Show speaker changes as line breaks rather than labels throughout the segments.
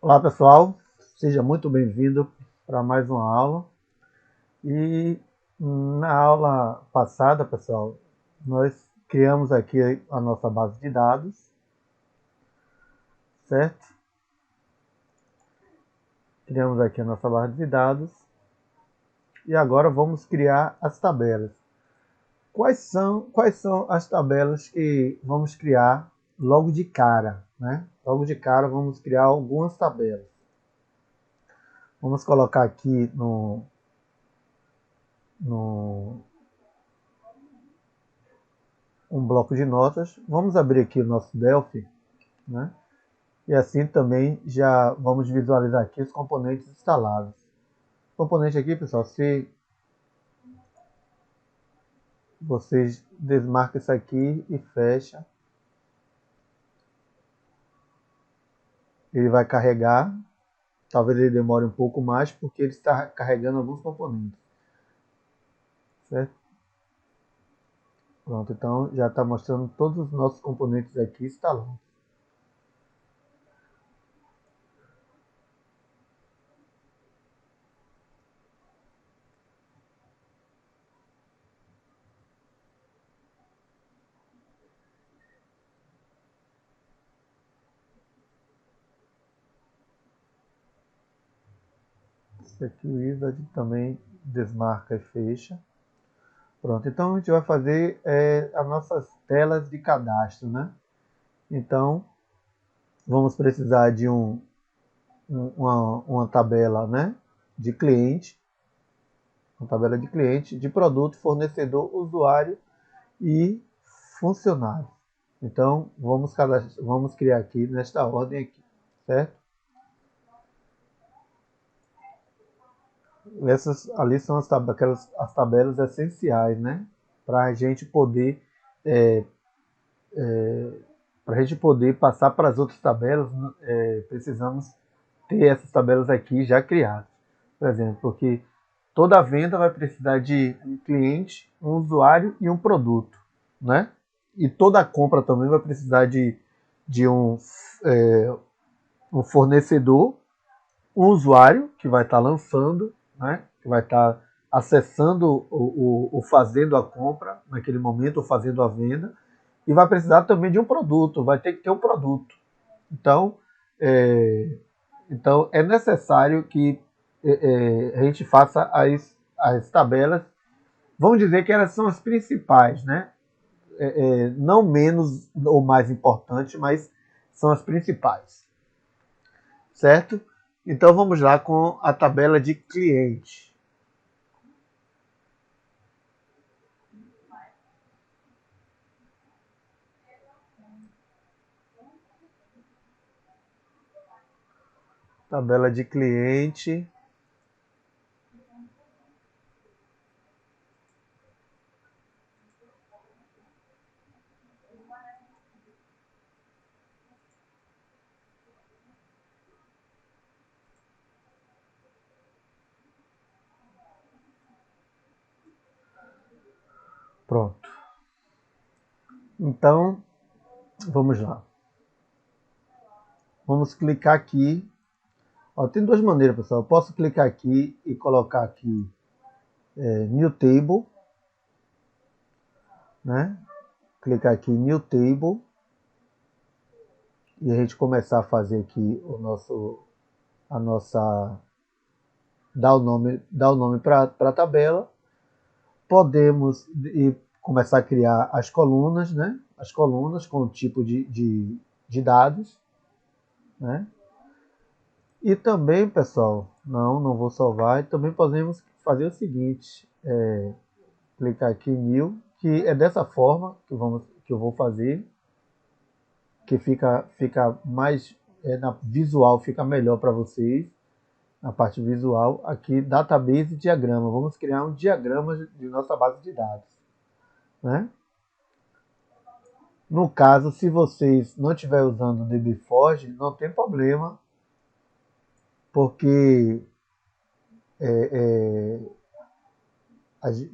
Olá pessoal, seja muito bem-vindo para mais uma aula. E na aula passada, pessoal, nós criamos aqui a nossa base de dados, certo? Criamos aqui a nossa base de dados e agora vamos criar as tabelas. Quais são as tabelas que vamos criar logo de cara, né? Logo de cara vamos criar algumas tabelas. Vamos colocar aqui um bloco de notas. Vamos abrir aqui o nosso Delphi, né? E assim também já vamos visualizar aqui os componentes instalados. O componente aqui, pessoal, se vocês desmarcam isso aqui e fecha, ele vai carregar. Talvez ele demore um pouco mais porque ele está carregando alguns componentes, certo? Pronto, então já está mostrando todos os nossos componentes aqui instalados. Isso aqui o Wizard também desmarca e fecha. Pronto, então a gente vai fazer as nossas telas de cadastro, né? Então vamos precisar de uma tabela, né, de cliente, uma tabela de cliente, de produto, fornecedor, usuário e funcionário. Então vamos criar aqui nesta ordem aqui, certo? Essas ali são as tabelas essenciais, né? Para a gente poder passar para as outras tabelas, precisamos ter essas tabelas aqui já criadas. Por exemplo, porque toda venda vai precisar de um cliente, um usuário e um produto, né? E toda compra também vai precisar de um fornecedor, um usuário que vai estar lançando, né? Que vai estar acessando ou fazendo a compra naquele momento, ou fazendo a venda, e vai precisar também de um produto, vai ter que ter um produto. Então, é necessário que a gente faça as tabelas. Vamos dizer que elas são as principais, né? Não menos ou mais importantes, mas são as principais, certo? Então vamos lá com a tabela de cliente. Tabela de cliente. Pronto. Então, vamos lá. Vamos clicar aqui. Ó, tem duas maneiras, pessoal. Eu posso clicar aqui e colocar aqui New Table, né? Clicar aqui em New Table e a gente começar a fazer aqui dar o nome para a tabela. Podemos começar a criar as colunas, né? As colunas com o tipo de dados, né? E também, pessoal, não vou salvar. E também podemos fazer o seguinte: clicar aqui em New, que é dessa forma que eu vou fazer, que fica mais na visual, fica melhor para vocês. Na parte visual, aqui database e diagrama. Vamos criar um diagrama de nossa base de dados, né? No caso, se vocês não estiverem usando o DBForge, não tem problema, porque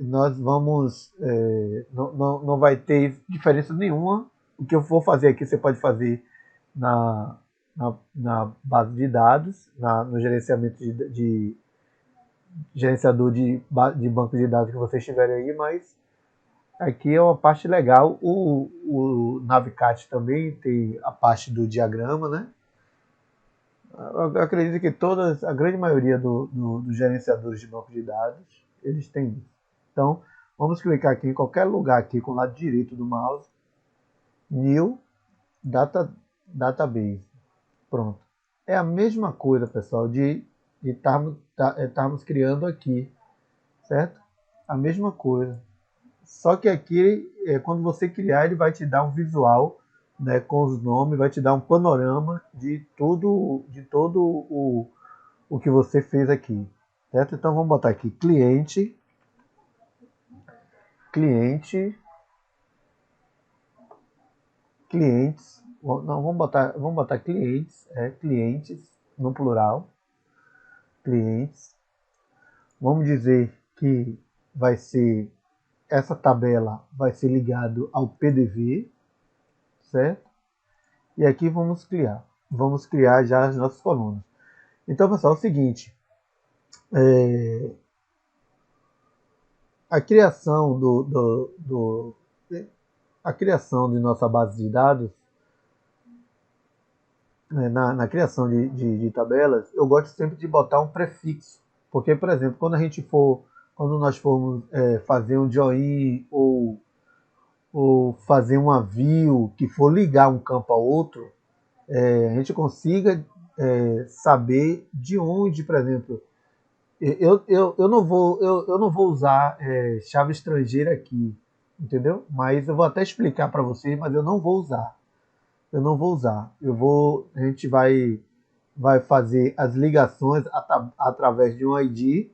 nós vamos, não vai ter diferença nenhuma. O que eu for fazer aqui, você pode fazer na, na base de dados, no gerenciamento de gerenciador de banco de dados que vocês tiverem aí, mas aqui é uma parte legal. O Navicat também tem a parte do diagrama, né? Eu acredito que a grande maioria dos gerenciadores de banco de dados, eles têm isso. Então, vamos clicar aqui em qualquer lugar aqui com o lado direito do mouse, New Database. Pronto. É a mesma coisa, pessoal, de estarmos criando aqui, certo? A mesma coisa. Só que aqui, quando você criar, ele vai te dar um visual, né, com os nomes, vai te dar um panorama de todo o que você fez aqui, certo? Então vamos botar aqui cliente, cliente, clientes. Não, vamos botar clientes, clientes no plural, clientes. Vamos dizer que vai ser essa tabela vai ser ligado ao PDV, certo? E aqui vamos criar já as nossas colunas. Então, pessoal, é o seguinte, a criação a criação de nossa base de dados, na criação de tabelas, eu gosto sempre de botar um prefixo, porque, por exemplo, quando nós formos fazer um join ou fazer uma view que for ligar um campo ao outro, a gente consiga saber de onde, por exemplo, eu não vou usar chave estrangeira aqui, entendeu? Mas eu vou até explicar para vocês, mas eu não vou usar. Eu não vou usar. A gente vai fazer as ligações através de um ID,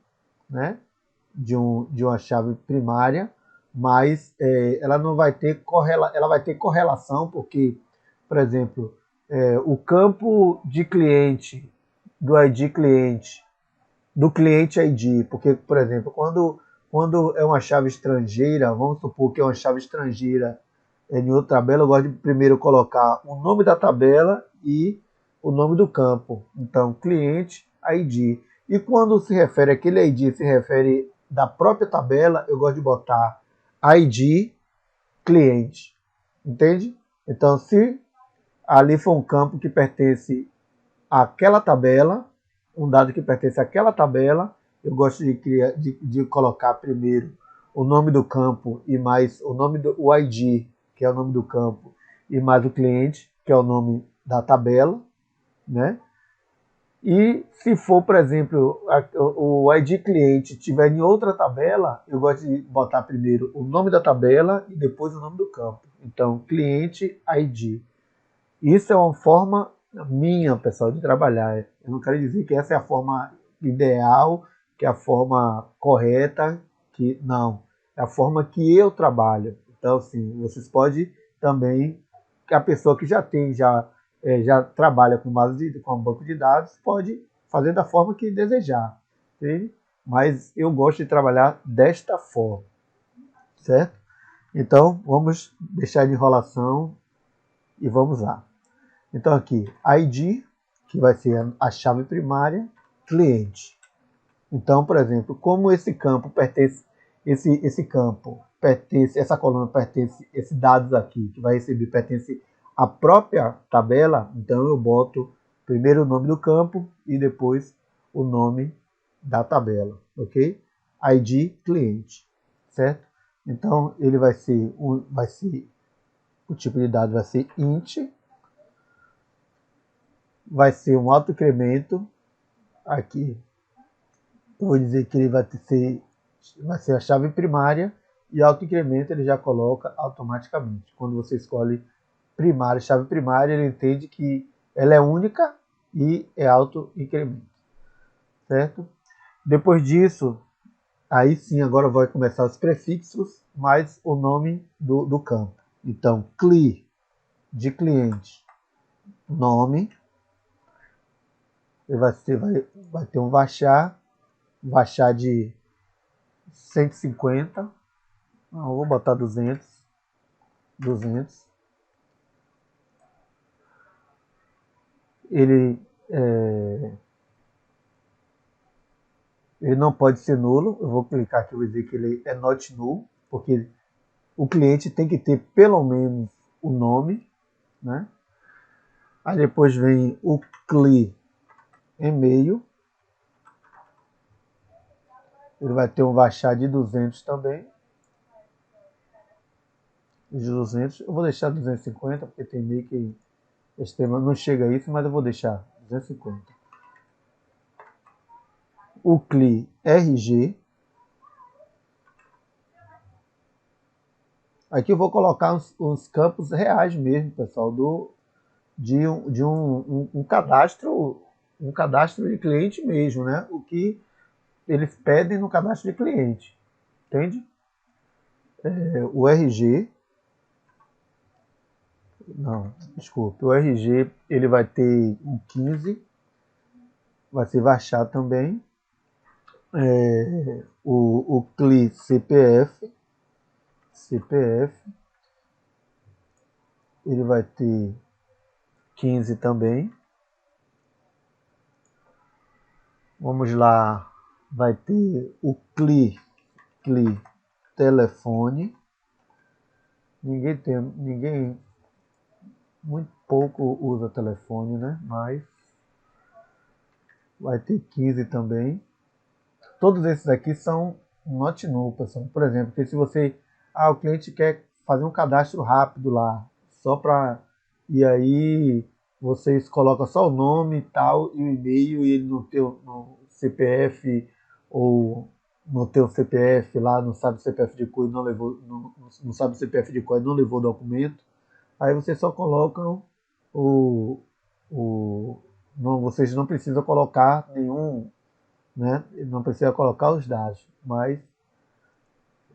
né? De uma chave primária, mas ela não vai ter ela vai ter correlação, porque, por exemplo, o campo de cliente do ID cliente do cliente ID, porque, por exemplo, quando é uma chave estrangeira, vamos supor que é uma chave estrangeira em outra tabela, eu gosto de primeiro colocar o nome da tabela e o nome do campo. Então, cliente ID. E quando se refere aquele ID, se refere da própria tabela, eu gosto de botar ID cliente. Entende? Então, se ali for um campo que pertence àquela tabela, um dado que pertence àquela tabela, eu gosto de colocar primeiro o nome do campo e mais o ID, que é o nome do campo, e mais o cliente, que é o nome da tabela, né? E se for, por exemplo, o ID cliente estiver em outra tabela, eu gosto de botar primeiro o nome da tabela e depois o nome do campo. Então, cliente ID. Isso é uma forma minha, pessoal, de trabalhar. Eu não quero dizer que essa é a forma ideal, que é a forma correta, que não. É a forma que eu trabalho. Então, assim, vocês podem também, que a pessoa que já trabalha com um banco de dados, pode fazer da forma que desejar. Entende? Mas eu gosto de trabalhar desta forma, certo? Então, vamos deixar de enrolação e vamos lá. Então aqui, ID, que vai ser a chave primária, cliente. Então, por exemplo, como esse campo pertence, esse campo pertence, essa coluna pertence, esse dados aqui que vai receber pertence à própria tabela, então eu boto primeiro o nome do campo e depois o nome da tabela, ok? ID cliente, certo? Então ele o tipo de dado vai ser int, vai ser um autoincremento aqui. Eu vou dizer que ele vai ser a chave primária e autoincremento ele já coloca automaticamente. Quando você escolhe primária, chave primária, ele entende que ela é única e é autoincremento, certo? Depois disso, aí sim agora vai começar os prefixos mais o nome do campo. Então, CLI de cliente, nome, ele vai ter um vachar 150. Não, eu vou botar 200. 200. Ele, ele não pode ser nulo. Eu vou clicar aqui e vou dizer que ele é not null, porque o cliente tem que ter pelo menos o nome, né? Aí depois vem o CLI e-mail. Ele vai ter um baixar de 200 também. De 200. Eu vou deixar 250, porque tem e-mail que esse tema não chega a isso, mas eu vou deixar 250. O CLI RG. Aqui eu vou colocar uns campos reais mesmo, pessoal, de um cadastro de cliente mesmo, né? O que eles pedem no cadastro de cliente, entende? O RG, não, desculpe, o RG ele vai ter um 15, vai ser baixar também. O CLI CPF, ele vai ter 15 também. Vamos lá, vai ter o CLI telefone. Ninguém, muito pouco usa telefone, né? Mas vai ter 15 também. Todos esses aqui são not null, pessoal. Por exemplo, que se você, o cliente quer fazer um cadastro rápido lá, só para, e aí vocês colocam só o nome e tal e o e-mail e ele no CPF ou no teu CPF lá, não sabe o CPF de cor e não levou, não sabe o CPF de cor e não levou o documento. Aí vocês só colocam o, não, vocês não precisam colocar nenhum, né? Não precisa colocar os dados, mas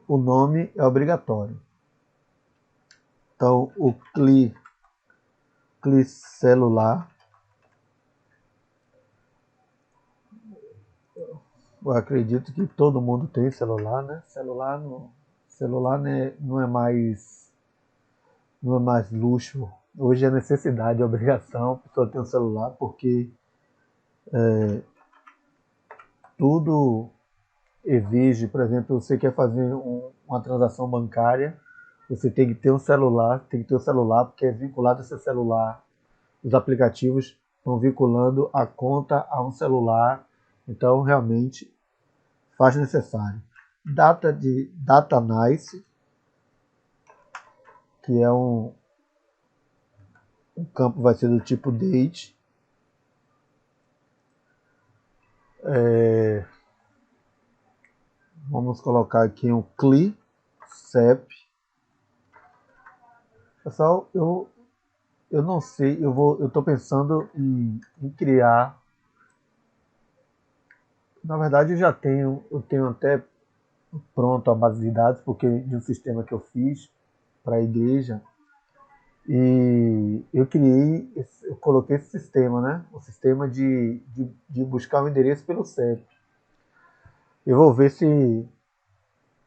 o nome é obrigatório. Então, o CLI celular, eu acredito que todo mundo tem celular, né? Celular né, não é mais luxo. Hoje é necessidade, é obrigação a pessoa ter um celular, porque tudo exige, por exemplo, você quer fazer uma transação bancária, você tem que ter um celular, porque é vinculado a seu celular. Os aplicativos estão vinculando a conta a um celular, então realmente faz necessário. Data Nice, que é um campo vai ser do tipo date. Vamos colocar aqui um CLI CEP. Pessoal, eu não sei, eu estou pensando em criar. Na verdade, eu tenho até pronto a base de dados, porque de um sistema que eu fiz para a igreja. E eu coloquei esse sistema, né? O sistema de buscar o endereço pelo CEP. Eu vou ver se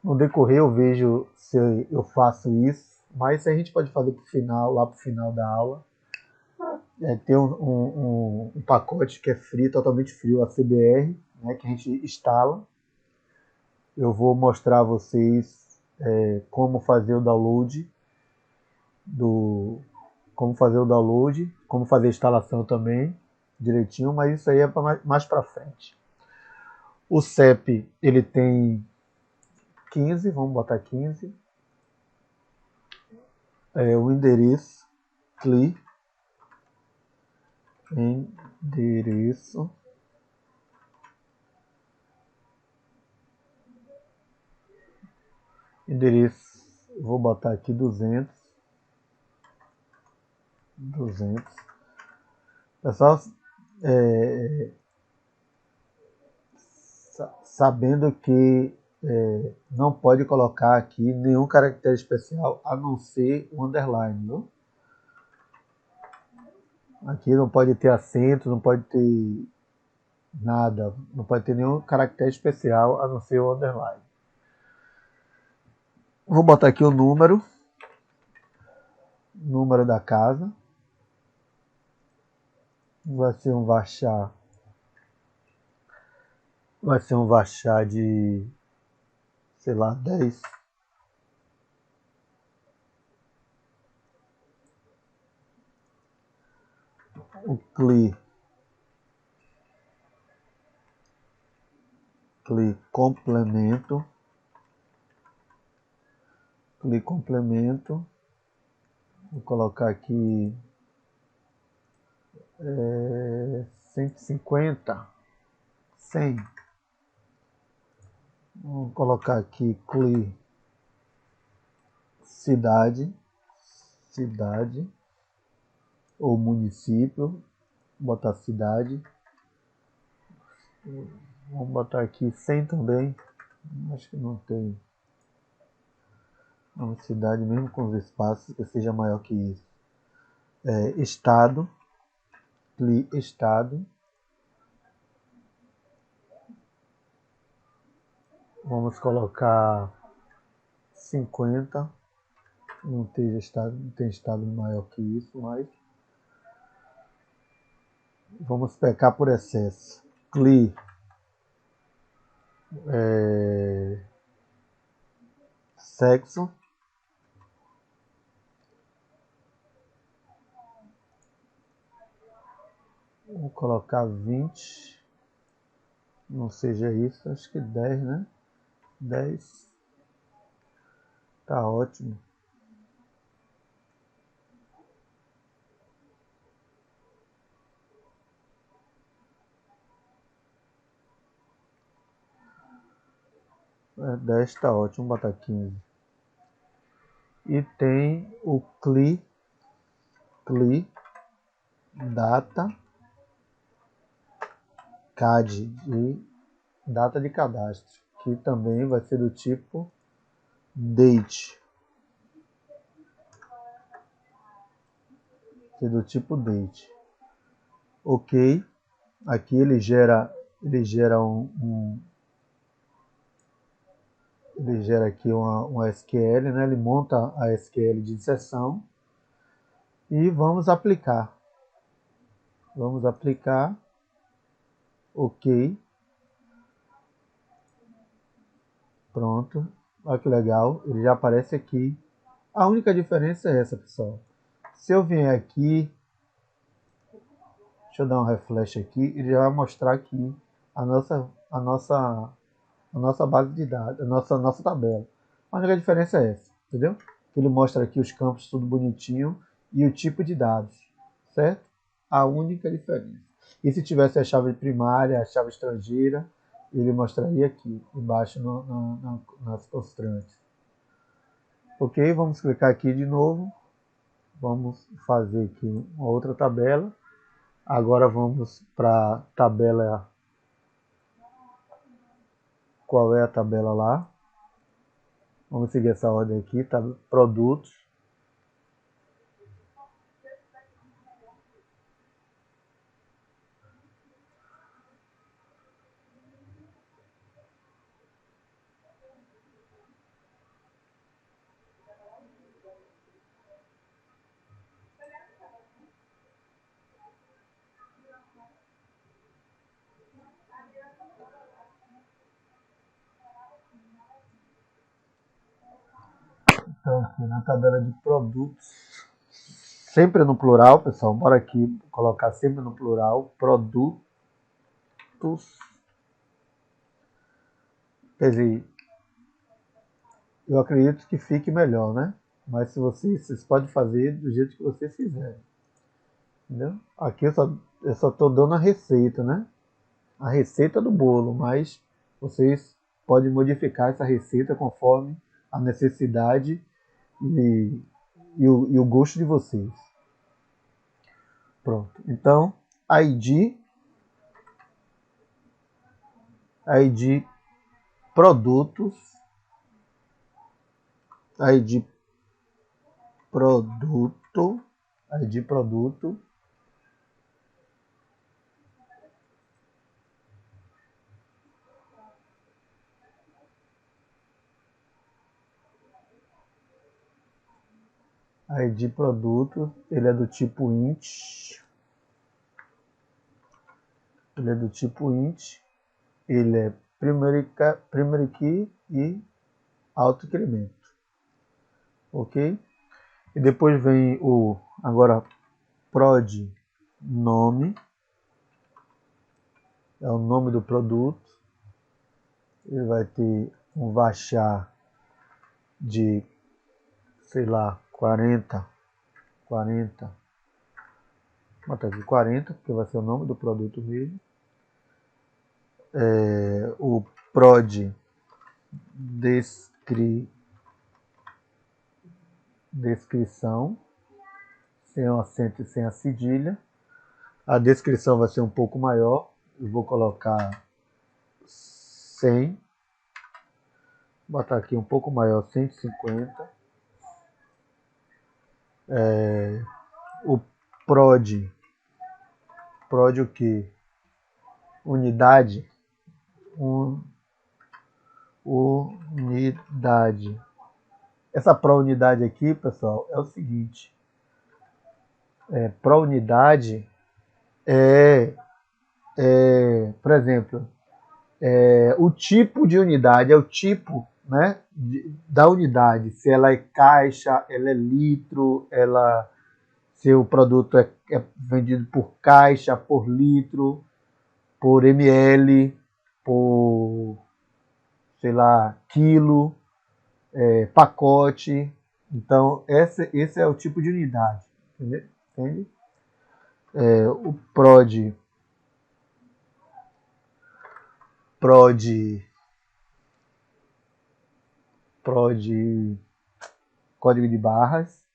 no decorrer eu vejo se eu faço isso, mas a gente pode fazer lá pro final da aula. Tem um pacote que é free, totalmente frio, a CBR, né, que a gente instala. Eu vou mostrar a vocês como fazer o download como fazer o download, como fazer a instalação também direitinho, mas isso aí é mais para frente. O CEP ele tem 15, vamos botar 15. O endereço CLI endereço vou botar aqui 200. Pessoal, sabendo que não pode colocar aqui nenhum caractere especial a não ser o underline, viu? Aqui não pode ter acento, não pode ter nada, não pode ter nenhum caractere especial a não ser o underline. Vou botar aqui o número da casa. Vai ser um Varchar de, sei lá, 10. O complemento. Vou colocar aqui 150, 100. Vou colocar aqui cidade ou município. Vou botar cidade. Vamos botar aqui 100 também. Acho que não tem uma cidade, mesmo com os espaços, que seja maior que isso. Estado. Estado. Vamos colocar 50. Não tem estado maior que isso, mas vamos pecar por excesso. Sexo. Vou colocar 20. Não seja isso, acho que 10, né? 10. Tá ótimo. É, 10 tá ótimo, vou botar 15. E tem o data CAD, de data de cadastro, que também vai ser do tipo date. Ok. Aqui ele gera aqui uma SQL, né? Ele monta a SQL de inserção e vamos aplicar. Ok. Pronto. Olha que legal. Ele já aparece aqui. A única diferença é essa, pessoal. Se eu vier aqui, deixa eu dar um refresh aqui, ele já vai mostrar aqui a nossa base de dados, a nossa tabela. A única diferença é essa, entendeu? Ele mostra aqui os campos tudo bonitinho e o tipo de dados, certo? A única diferença. E se tivesse a chave primária, a chave estrangeira, ele mostraria aqui embaixo nas constantes. Ok, vamos clicar aqui de novo. Vamos fazer aqui uma outra tabela. Agora vamos para a tabela. Qual é a tabela lá? Vamos seguir essa ordem aqui, tá? Produtos. Então, aqui na tabela de produtos, sempre no plural, pessoal, bora aqui colocar sempre no plural, produtos. Quer dizer, eu acredito que fique melhor, né? Mas se vocês podem fazer do jeito que vocês quiserem. Entendeu? Aqui eu só tô dando a receita, né? A receita do bolo, mas vocês podem modificar essa receita conforme a necessidade e o gosto de vocês. Pronto. Então, ID produtos, ID produto, ID produto, ID produto, ele é do tipo int. Ele é do tipo int. Ele é primary key e auto-incremento. Ok? E depois vem o agora prod nome. É o nome do produto. Ele vai ter um varchar de, sei lá, 40. Vou botar aqui 40, porque vai ser o nome do produto mesmo. O prod descrição, sem o acento e sem a cedilha. A descrição vai ser um pouco maior. Eu vou colocar 100. Vou botar aqui um pouco maior, 150. O prod o que? Unidade. Unidade. Essa pró-unidade aqui, pessoal, é o seguinte. Pró-unidade por exemplo, o tipo de unidade, é o tipo, né, da unidade. Se ela é caixa, ela é litro, se o produto é vendido por caixa, por litro, por ml, por, sei lá, quilo, pacote. Então, esse é o tipo de unidade. Entende? O prod código de barras,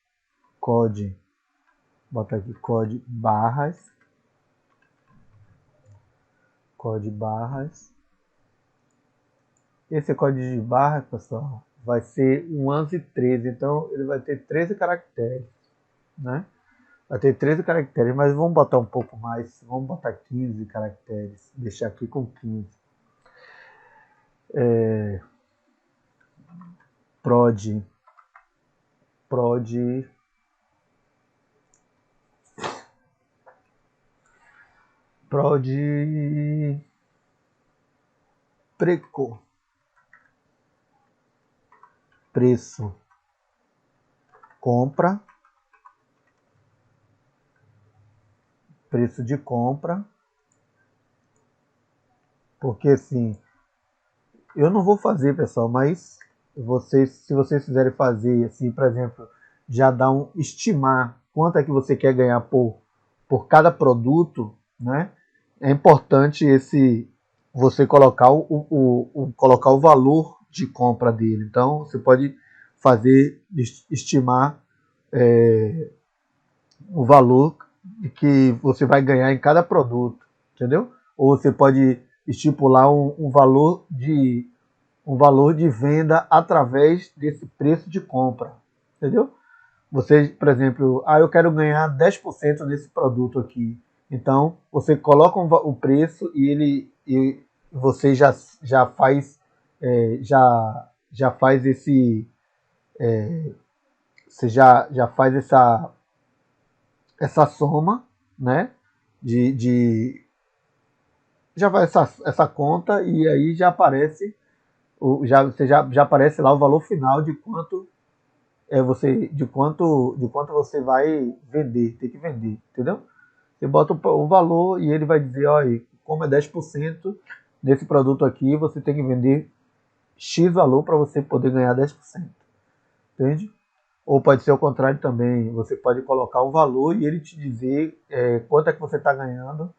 bota aqui código barras, Esse código de barras, pessoal, vai ser um ANSI 13, então ele vai ter 13 caracteres, né? Vai ter 13 caracteres, mas vamos botar um pouco mais, vamos botar 15 caracteres, deixar aqui com 15. Prod preco, preço, compra, preço de compra, porque assim, eu não vou fazer, pessoal, mas se vocês quiserem fazer, assim, por exemplo, já dá estimar quanto é que você quer ganhar por cada produto, né? É importante você colocar colocar o valor de compra dele. Então, você pode estimar o valor que você vai ganhar em cada produto, entendeu? Ou você pode estipular um valor de venda através desse preço de compra, entendeu? Você, por exemplo, eu quero ganhar 10% nesse produto aqui. Então, você coloca o preço e você já faz já faz você já faz essa soma, né? Já faz essa conta e aí já aparece já aparece lá o valor final de quanto de quanto você vai vender, tem que vender, entendeu? Você bota o valor e ele vai dizer, olha, como é 10% nesse produto aqui, você tem que vender X valor para você poder ganhar 10%, entende? Ou pode ser o contrário também, você pode colocar um valor e ele te dizer quanto é que você está ganhando,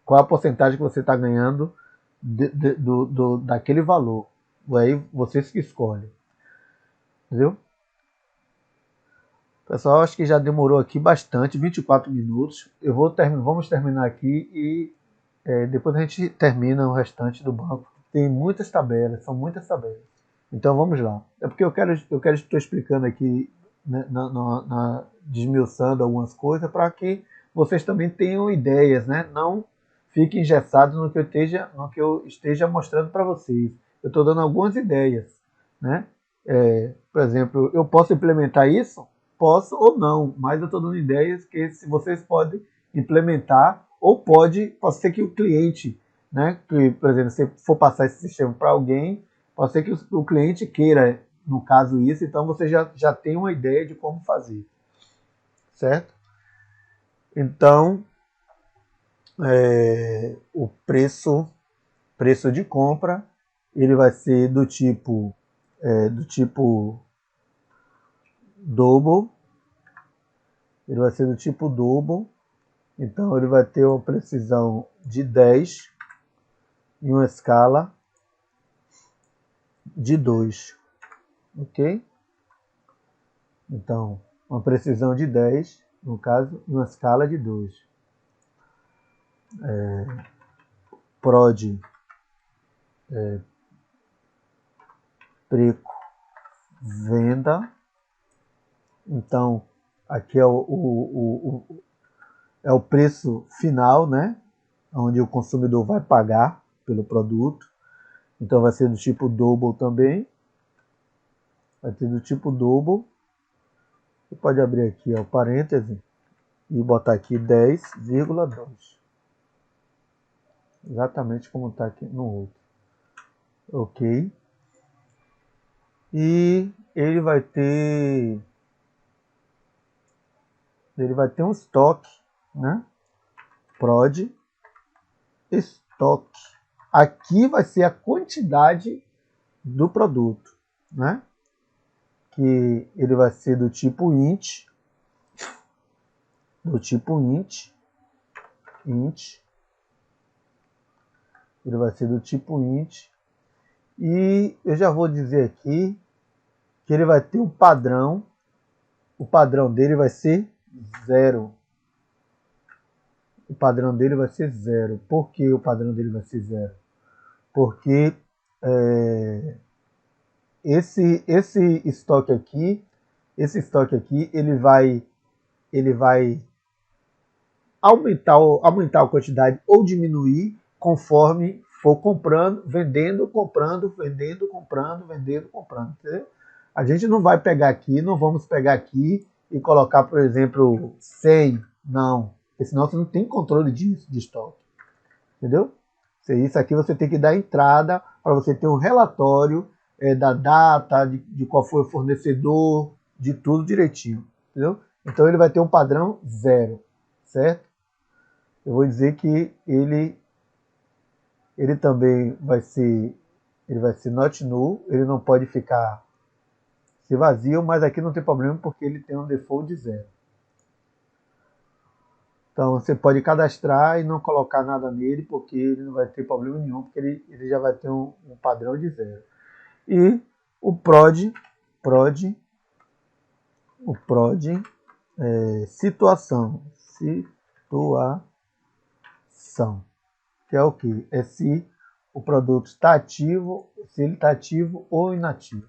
qual a porcentagem que você está ganhando daquele valor. Aí vocês que escolhem, entendeu? Pessoal, acho que já demorou aqui bastante, 24 minutos. Vamos terminar aqui e depois a gente termina o restante do banco. Tem muitas tabelas, são muitas tabelas. Então vamos lá. É porque eu quero estar explicando aqui, né, desmiuçando algumas coisas para que vocês também tenham ideias, né? Não fiquem engessados no que eu esteja mostrando para vocês. Eu estou dando algumas ideias, né? Por exemplo, eu posso implementar isso? Posso ou não, mas eu estou dando ideias que vocês podem implementar ou pode ser que o cliente, né, que, por exemplo, se for passar esse sistema para alguém, pode ser que o cliente queira, no caso, isso, então você já tem uma ideia de como fazer, certo? Então, o preço de compra, ele vai ser do tipo double, ele vai ser do tipo double, então ele vai ter uma precisão de 10 e uma escala de 2, ok? Então, uma precisão de 10, no caso, e uma escala de 2. Prod preco venda. Então, aqui é o preço final, né? Onde o consumidor vai pagar pelo produto. Então vai ser do tipo double também. Vai ter do tipo double. Você pode abrir aqui o parêntese e botar aqui 10,2. Exatamente como está aqui no outro. Ok. E ele vai ter um estoque, né? Prod estoque. Aqui vai ser a quantidade do produto, né? Que ele vai ser do tipo int, int, ele vai ser do tipo int, e eu já vou dizer aqui que ele vai ter um padrão, o padrão dele vai ser 0. O padrão dele vai ser 0. Por que o padrão dele vai ser 0? Porque esse estoque aqui, ele vai aumentar a quantidade ou diminuir conforme for comprando, vendendo, comprando, vendendo, comprando, vendendo, comprando. Entendeu? A gente não vai pegar aqui, não vamos pegar aqui e colocar, por exemplo, 100, não. Porque senão você não tem controle disso, de estoque. Entendeu? Isso aqui você tem que dar entrada para você ter um relatório da data, de qual foi o fornecedor, de tudo direitinho. Entendeu? Então ele vai ter um padrão 0, certo? Eu vou dizer que ele também vai ser not null, ele não pode ficar se vazio, mas aqui não tem problema porque ele tem um default de 0. Então você pode cadastrar e não colocar nada nele, porque ele não vai ter problema nenhum, porque ele já vai ter um padrão de 0. E o prod situação, que é o que? É se o produto está ativo, se ele está ativo ou inativo.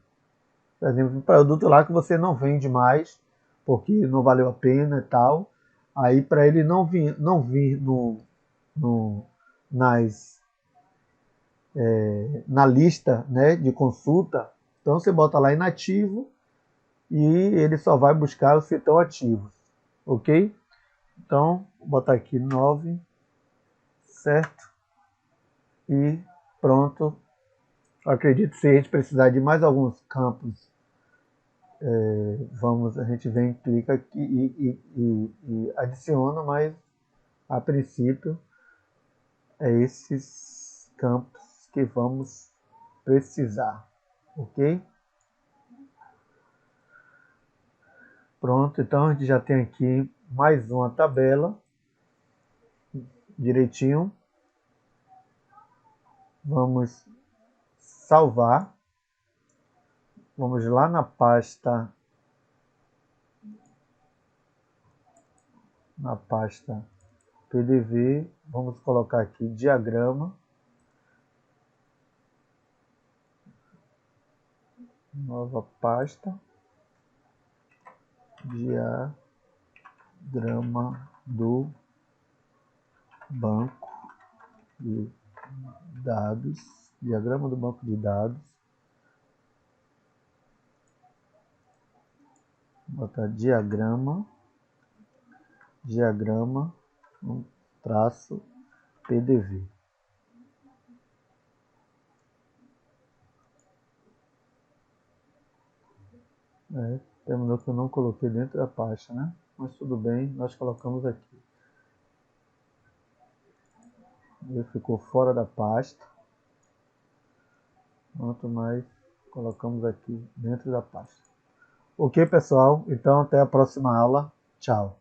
Por exemplo, um produto lá que você não vende mais, porque não valeu a pena e tal. Aí para ele não vir no, nas, na lista, né, de consulta, então você bota lá inativo e ele só vai buscar os que estão ativos. Ok? Então, vou botar aqui 9, certo? E pronto. Eu acredito que se a gente precisar de mais alguns campos, a gente vem, clica aqui e adiciona, mas a princípio é esses campos que vamos precisar, ok? Pronto, então a gente já tem aqui mais uma tabela direitinho. Vamos salvar. Vamos lá na pasta PDV, vamos colocar aqui diagrama, nova pasta, diagrama do banco de dados, botar diagrama, um traço PDV. Terminou que eu não coloquei dentro da pasta, né? Mas tudo bem, nós colocamos aqui. Ele ficou fora da pasta. Quanto mais colocamos aqui dentro da pasta. Ok, pessoal? Então até a próxima aula. Tchau.